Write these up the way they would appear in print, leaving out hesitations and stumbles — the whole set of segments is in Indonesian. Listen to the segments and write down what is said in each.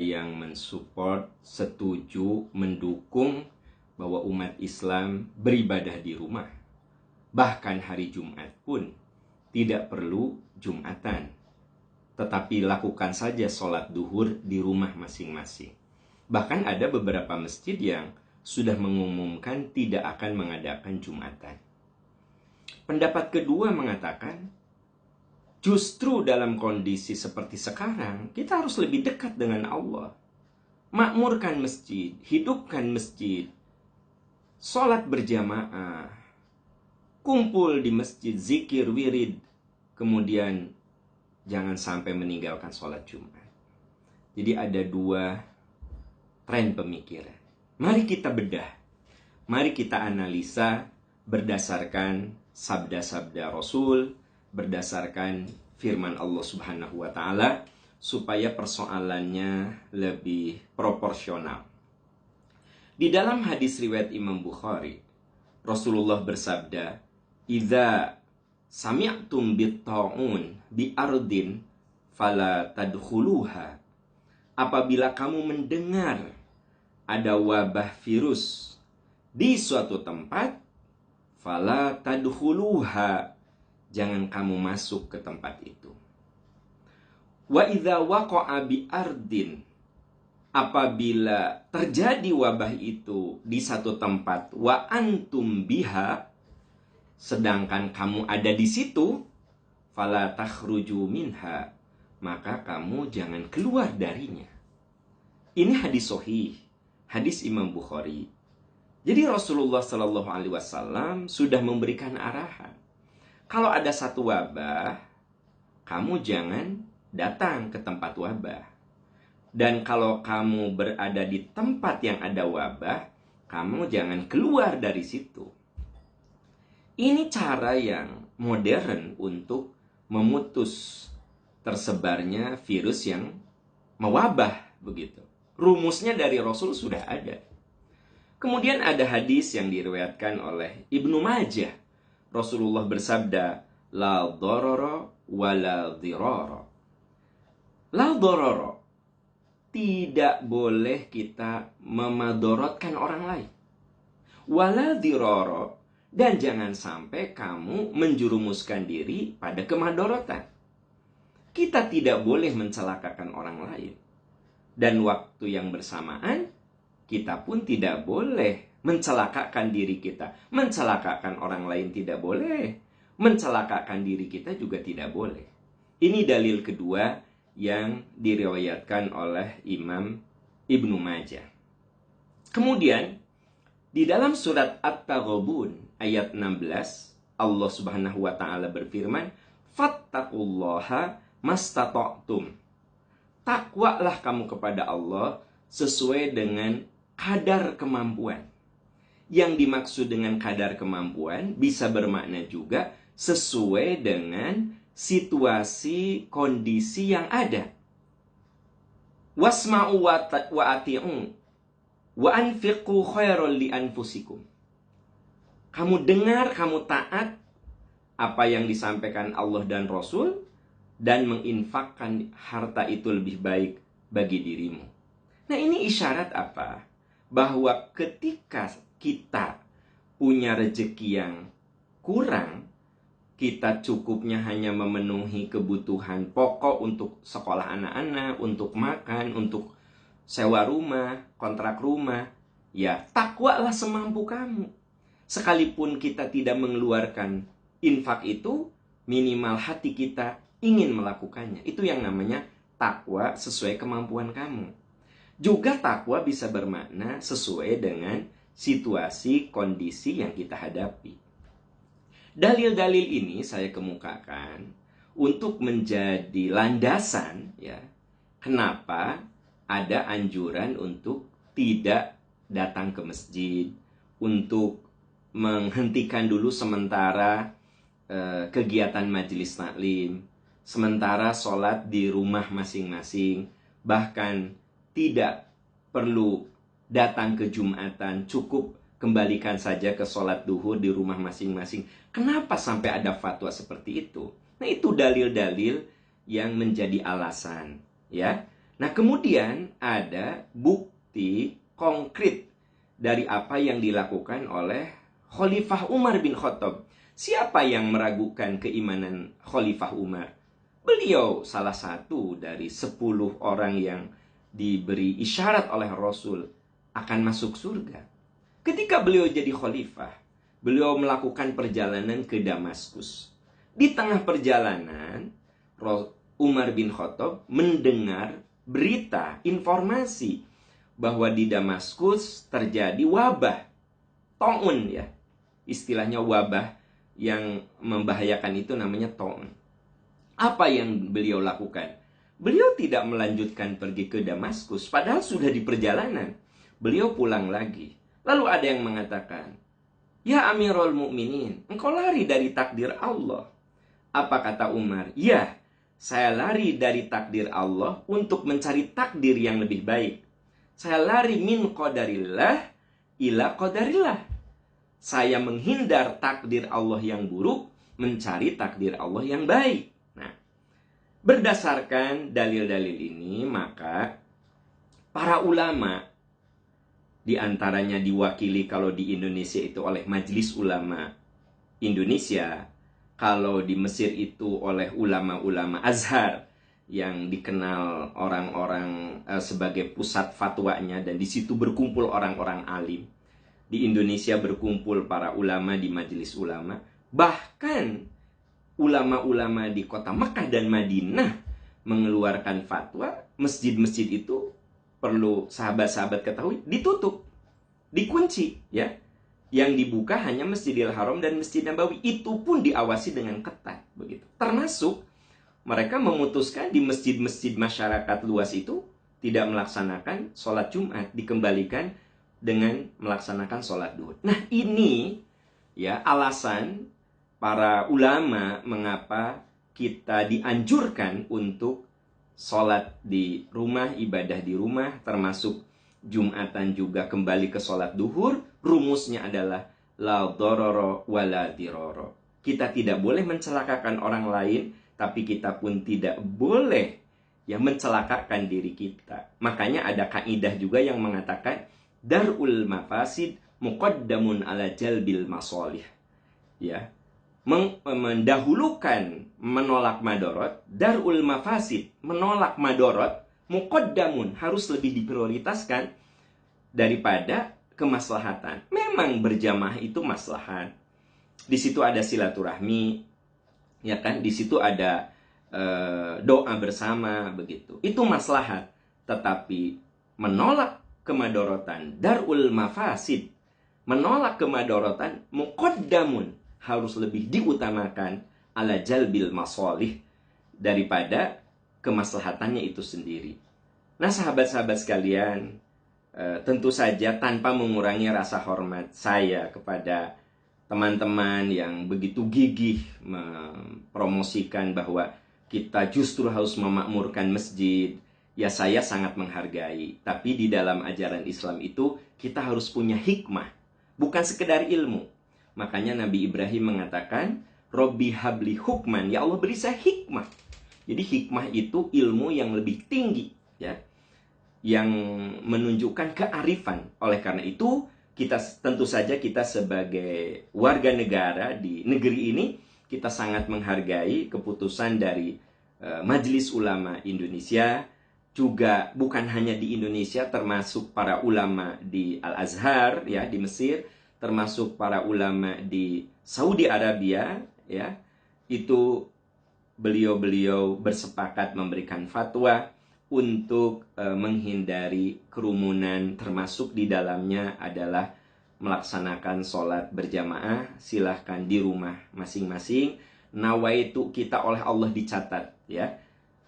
yang mensupport, setuju, mendukung bahwa umat Islam beribadah di rumah. Bahkan hari Jumat pun tidak perlu Jumatan, tetapi lakukan saja sholat duhur di rumah masing-masing. Bahkan ada beberapa masjid yang sudah mengumumkan tidak akan mengadakan Jumatan. Pendapat kedua mengatakan, justru dalam kondisi seperti sekarang, kita harus lebih dekat dengan Allah. Makmurkan masjid, hidupkan masjid, sholat berjamaah, kumpul di masjid, zikir, wirid, kemudian jangan sampai meninggalkan sholat Jumat. Jadi ada dua tren pemikiran. Mari kita bedah, mari kita analisa berdasarkan sabda-sabda Rasul, berdasarkan firman Allah Subhanahu wa Ta'ala, supaya persoalannya lebih proporsional. Di dalam hadis riwayat Imam Bukhari, Rasulullah bersabda, "Idza sami'tum bit-ta'un bi ardin fala tadkhuluha." Apabila kamu mendengar ada wabah virus di suatu tempat, fala tadkhuluha, jangan kamu masuk ke tempat itu. Wa idza waqa'a bi ardin, apabila terjadi wabah itu di satu tempat, wa antum biha, sedangkan kamu ada di situ, fala takhruju minha, maka kamu jangan keluar darinya. Ini hadis sahih, hadis Imam Bukhari. Jadi Rasulullah Shallallahu Alaihi Wasallam sudah memberikan arahan. Kalau ada satu wabah, kamu jangan datang ke tempat wabah. Dan kalau kamu berada di tempat yang ada wabah, kamu jangan keluar dari situ. Ini cara yang modern untuk memutus tersebarnya virus yang mewabah, begitu. Rumusnya dari Rasul sudah ada. Kemudian ada hadis yang diriwayatkan oleh Ibnu Majah. Rasulullah bersabda, "La dharara wa la dhirara." La dharara, tidak boleh kita memadorotkan orang lain. Wala dhirara, dan jangan sampai kamu menjerumuskan diri pada kemadorotan. Kita tidak boleh mencelakakan orang lain. Dan waktu yang bersamaan, kita pun tidak boleh mencelakakan diri kita. Mencelakakan orang lain tidak boleh. Mencelakakan diri kita juga tidak boleh. Ini dalil kedua yang diriwayatkan oleh Imam Ibnu Majah. Kemudian, di dalam surat At-Taghabun ayat 16, Allah Subhanahu wa Ta'ala berfirman, "Fattaqullaha mastata'tum." Takwalah kamu kepada Allah sesuai dengan kadar kemampuan. Yang dimaksud dengan kadar kemampuan bisa bermakna juga sesuai dengan situasi kondisi yang ada. Wasma'u wa ati'u wa anfiqu khairan li anfusikum. Kamu dengar, kamu taat apa yang disampaikan Allah dan Rasul, dan menginfakkan harta itu lebih baik bagi dirimu. Nah, ini isyarat apa? Bahwa ketika kita punya rezeki yang kurang, kita cukupnya hanya memenuhi kebutuhan pokok untuk sekolah anak-anak, untuk makan, untuk sewa rumah, kontrak rumah, ya takwalah semampu kamu. Sekalipun kita tidak mengeluarkan infak itu, minimal hati kita ingin melakukannya. Itu yang namanya takwa sesuai kemampuan kamu. Juga takwa bisa bermakna sesuai dengan situasi, kondisi yang kita hadapi. Dalil-dalil ini saya kemukakan untuk menjadi landasan, ya, kenapa ada anjuran untuk tidak datang ke masjid, untuk menghentikan dulu sementara kegiatan majelis taklim, sementara sholat di rumah masing-masing, bahkan tidak perlu datang ke Jumatan, cukup kembalikan saja ke sholat duhur di rumah masing-masing. Kenapa sampai ada fatwa seperti itu? Nah, itu dalil-dalil yang menjadi alasan, ya. Nah, kemudian ada bukti konkret dari apa yang dilakukan oleh Khalifah Umar bin Khattab. Siapa yang meragukan keimanan Khalifah Umar? Beliau salah satu dari 10 orang yang diberi isyarat oleh Rasul akan masuk surga. Ketika beliau jadi khalifah, beliau melakukan perjalanan ke Damaskus. Di tengah perjalanan, Umar bin Khattab mendengar berita, informasi bahwa di Damaskus terjadi wabah, ta'un ya. Istilahnya wabah yang membahayakan itu namanya ta'un. Apa yang beliau lakukan? Beliau tidak melanjutkan pergi ke Damaskus, padahal sudah di perjalanan. Beliau pulang lagi. Lalu ada yang mengatakan, "Ya Amirul Mukminin, engkau lari dari takdir Allah." Apa kata Umar? "Ya, saya lari dari takdir Allah untuk mencari takdir yang lebih baik. Saya lari min qadarillah ila qadarillah. Saya menghindar takdir Allah yang buruk, mencari takdir Allah yang baik." Nah, berdasarkan dalil-dalil ini, maka para ulama, di antaranya diwakili kalau di Indonesia itu oleh Majelis Ulama Indonesia, kalau di Mesir itu oleh ulama-ulama Azhar yang dikenal orang-orang sebagai pusat fatwanya, dan di situ berkumpul orang-orang alim. Di Indonesia berkumpul para ulama di Majelis Ulama. Bahkan ulama-ulama di kota Mekah dan Madinah mengeluarkan fatwa masjid-masjid itu, perlu sahabat-sahabat ketahui, ditutup, dikunci ya. Yang dibuka hanya Masjidil Haram dan Masjid Nabawi, itu pun diawasi dengan ketat begitu. Termasuk mereka memutuskan di masjid-masjid masyarakat luas itu tidak melaksanakan sholat Jumat, dikembalikan dengan melaksanakan sholat duhur. Nah, ini ya alasan para ulama mengapa kita dianjurkan untuk sholat di rumah, ibadah di rumah, termasuk Jumatan juga kembali ke sholat duhur. Rumusnya adalah la dororo wala diroro. Kita tidak boleh mencelakakan orang lain, tapi kita pun tidak boleh ya mencelakakan diri kita. Makanya ada kaidah juga yang mengatakan darul mafasid muqaddamun ala jalbil masolih. Ya, mendahulukan menolak madorot, darul mafasid, menolak madorot, muqaddamun, harus lebih diprioritaskan daripada kemaslahatan. Memang berjamaah itu maslahat. Di situ ada silaturahmi, ya kan? Di situ ada doa bersama begitu. Itu maslahat. Tetapi menolak kemadorotan, darul mafasid, menolak kemadorotan, muqaddamun, harus lebih diutamakan ala jalbil masolih, daripada kemaslahatannya itu sendiri. Nah, sahabat-sahabat sekalian, tentu saja tanpa mengurangi rasa hormat saya kepada teman-teman yang begitu gigih mempromosikan bahwa kita justru harus memakmurkan masjid, ya saya sangat menghargai. Tapi di dalam ajaran Islam itu kita harus punya hikmah, bukan sekedar ilmu. Makanya Nabi Ibrahim mengatakan, Robbi habli hukman, ya Allah beri saya hikmah. Jadi hikmah itu ilmu yang lebih tinggi, ya, yang menunjukkan kearifan. Oleh karena itu, kita tentu saja kita sebagai warga negara di negeri ini, kita sangat menghargai keputusan dari Majelis Ulama Indonesia. Juga bukan hanya di Indonesia, termasuk para ulama di Al-Azhar ya di Mesir, termasuk para ulama di Saudi Arabia ya. Itu beliau-beliau bersepakat memberikan fatwa untuk menghindari kerumunan, termasuk di dalamnya adalah melaksanakan sholat berjamaah. Silahkan di rumah masing-masing. Nawaitu kita oleh Allah dicatat ya.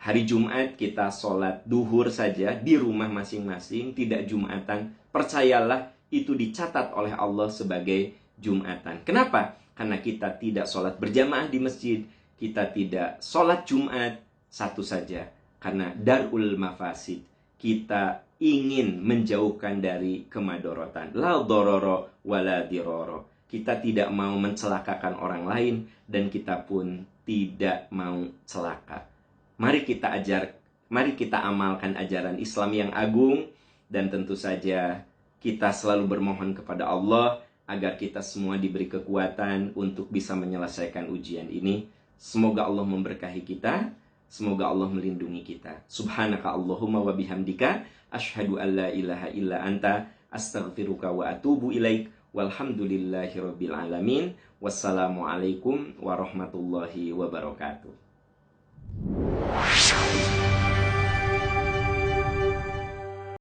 Hari Jumat kita sholat duhur saja di rumah masing-masing, tidak Jumatan. Percayalah itu dicatat oleh Allah sebagai Jumatan. Kenapa? Karena kita tidak sholat berjamaah di masjid, kita tidak sholat Jumat, satu saja. Karena darul mafasid, kita ingin menjauhkan dari kemadorotan. La dororo wala diroro. Kita tidak mau mencelakakan orang lain, dan kita pun tidak mau celaka. Mari kita Mari kita amalkan ajaran Islam yang agung, dan tentu saja kita selalu bermohon kepada Allah agar kita semua diberi kekuatan untuk bisa menyelesaikan ujian ini. Semoga Allah memberkahi kita, semoga Allah melindungi kita. Subhanaka Allahumma wa bihamdika, asyhadu an la ilaha illa anta, astaghfiruka wa atubu ilaik. Walhamdulillahi rabbil alamin. Wassalamualaikum warahmatullahi wabarakatuh.